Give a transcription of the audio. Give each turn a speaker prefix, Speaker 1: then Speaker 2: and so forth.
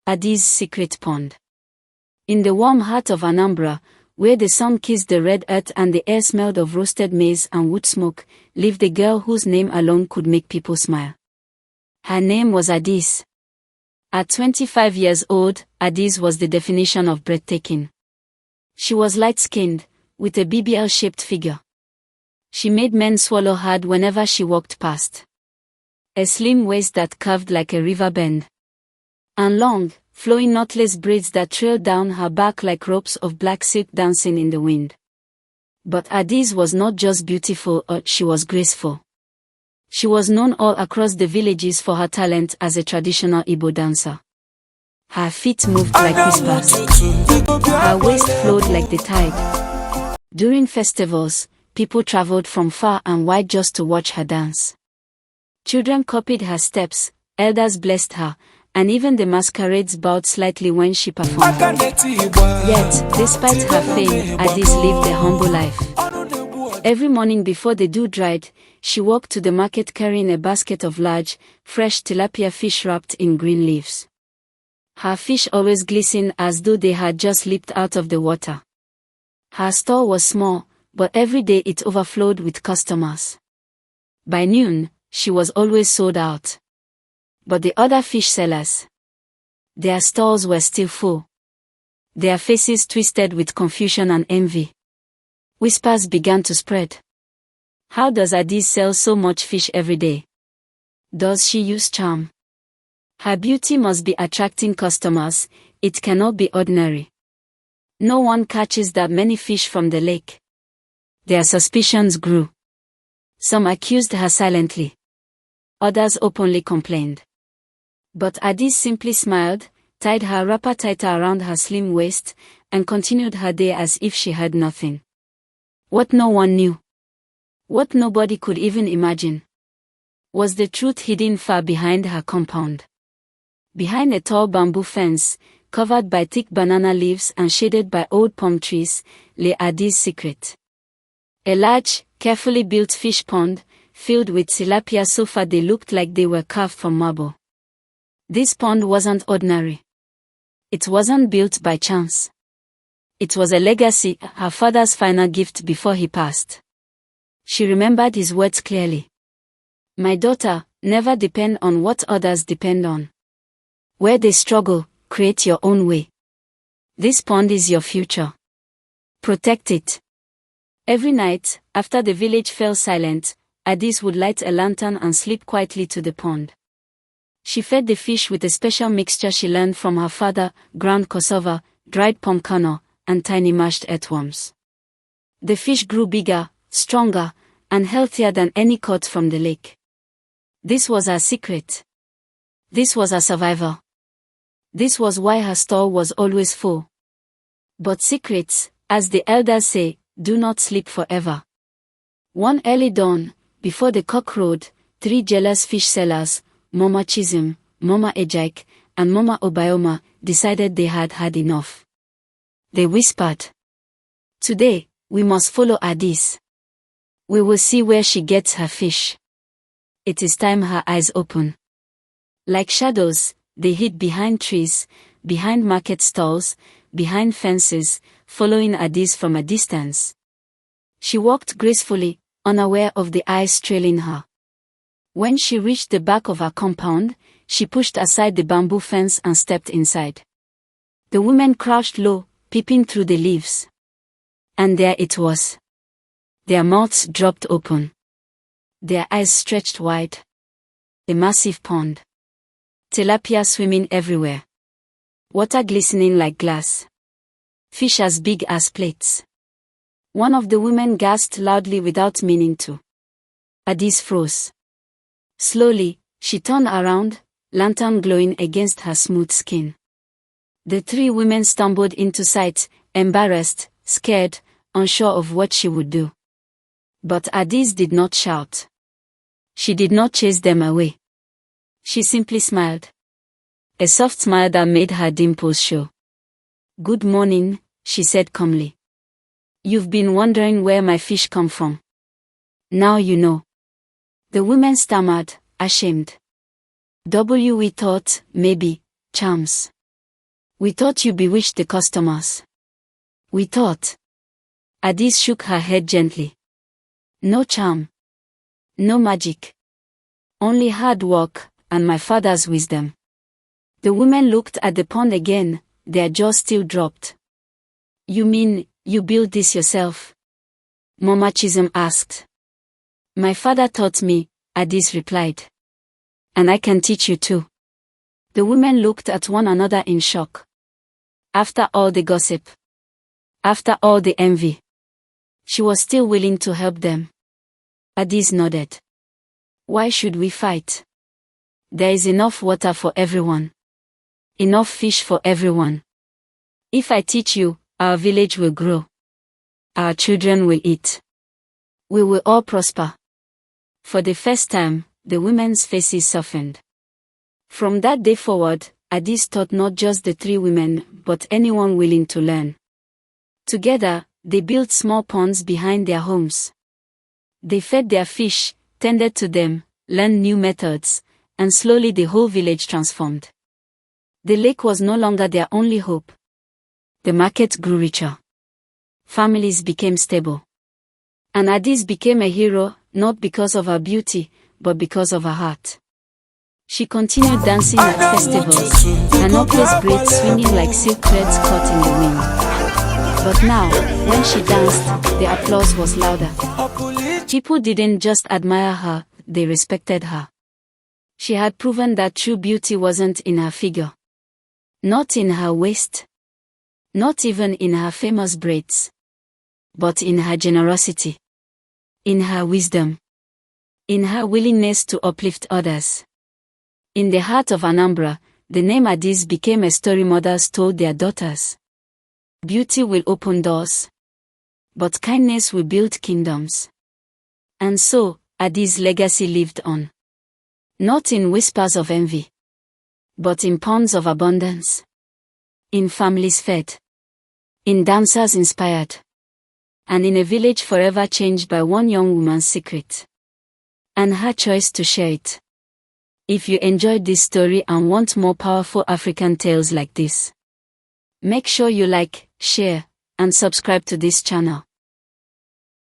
Speaker 1: Adaeze's secret pond. In the warm heart of Anambra, where the sun kissed the red earth and the air smelled of roasted maize and wood smoke, lived a girl whose name alone could make people smile. Her name was Adaeze. At 25 years old, Adaeze was the definition of breathtaking. She was light-skinned, with a BBL-shaped figure. She made men swallow hard whenever she walked past. A slim waist that curved like a river bend. And long, flowing knotless braids that trailed down her back like ropes of black silk dancing in the wind. But Adaeze was not just beautiful, she was graceful. She was known all across the villages for her talent as a traditional Igbo dancer. Her feet moved like whispers. Her waist flowed like the tide. During festivals, people traveled from far and wide just to watch her dance. Children copied her steps, elders blessed her, and even the masquerades bowed slightly when she performed. Yet, despite her fame, Adaeze lived a humble life. Every morning before the dew dried, she walked to the market carrying a basket of large, fresh tilapia fish wrapped in green leaves. Her fish always glistened as though they had just leaped out of the water. Her stall was small, but every day it overflowed with customers. By noon, she was always sold out. But the other fish sellers, their stalls were still full. Their faces twisted with confusion and envy. Whispers began to spread. How does Adaeze sell so much fish every day? Does she use charm? Her beauty must be attracting customers, it cannot be ordinary. No one catches that many fish from the lake. Their suspicions grew. Some accused her silently. Others openly complained. But Adaeze simply smiled, tied her wrapper tighter around her slim waist, and continued her day as if she had nothing. What no one knew, what nobody could even imagine, was the truth hidden far behind her compound. Behind a tall bamboo fence, covered by thick banana leaves and shaded by old palm trees, lay Adaeze's secret. A large, carefully built fish pond, filled with tilapia so far they looked like they were carved from marble. This pond wasn't ordinary. It wasn't built by chance. It was a legacy, her father's final gift before he passed. She remembered his words clearly. My daughter, never depend on what others depend on. Where they struggle, create your own way. This pond is your future. Protect it. Every night, after the village fell silent, Adaeze would light a lantern and slip quietly to the pond. She fed the fish with a special mixture she learned from her father, ground cassava, dried palm kernel, and tiny mashed earthworms. The fish grew bigger, stronger, and healthier than any caught from the lake. This was her secret. This was her survival. This was why her stall was always full. But secrets, as the elders say, do not sleep forever. One early dawn, before the cock crowed, 3 jealous fish sellers, Mama Chisholm, Mama Ejike, and Mama Obioma, decided they had had enough. They whispered, "Today, we must follow Adaeze. We will see where she gets her fish." It is time her eyes open. Like shadows, they hid behind trees, behind market stalls, behind fences, following Adaeze from a distance. She walked gracefully, unaware of the eyes trailing her. When she reached the back of her compound, she pushed aside the bamboo fence and stepped inside. The women crouched low, peeping through the leaves. And there it was. Their mouths dropped open. Their eyes stretched wide. A massive pond. Tilapia swimming everywhere. Water glistening like glass. Fish as big as plates. One of the women gasped loudly without meaning to. Adaeze froze. Slowly, she turned around, lantern glowing against her smooth skin. The 3 women stumbled into sight, embarrassed, scared, unsure of what she would do. But Adaeze did not shout. She did not chase them away. She simply smiled. A soft smile that made her dimples show. "Good morning," she said calmly. "You've been wondering where my fish come from. Now you know." The women stammered, ashamed. We thought, maybe, charms. We thought you bewitched the customers. We thought. Adaeze shook her head gently. No charm. No magic. Only hard work, and my father's wisdom. The women looked at the pond again, their jaws still dropped. You mean, you built this yourself? Mama Chisholm asked. My father taught me, Adaeze replied. And I can teach you too. The women looked at one another in shock. After all the gossip. After all the envy. She was still willing to help them. Adaeze nodded. Why should we fight? There is enough water for everyone. Enough fish for everyone. If I teach you, our village will grow. Our children will eat. We will all prosper. For the first time, the women's faces softened. From that day forward, Adaeze taught not just the three women, but anyone willing to learn. Together, they built small ponds behind their homes. They fed their fish, tended to them, learned new methods, and slowly the whole village transformed. The lake was no longer their only hope. The market grew richer. Families became stable. And Adaeze became a hero, not because of her beauty, but because of her heart. She continued dancing at festivals, her necklace braids swinging like silk threads caught in the wind. But now, when she danced, the applause was louder. People didn't just admire her, they respected her. She had proven that true beauty wasn't in her figure. Not in her waist. Not even in her famous braids. But in her generosity. In her wisdom. In her willingness to uplift others. In the heart of Anambra, the name Adaeze became a story mothers told their daughters. Beauty will open doors. But kindness will build kingdoms. And so, Adaeze's legacy lived on. Not in whispers of envy. But in ponds of abundance. In families fed. In dancers inspired. And in a village forever changed by one young woman's secret. And her choice to share it. If you enjoyed this story and want more powerful African tales like this, make sure you like, share, and subscribe to this channel.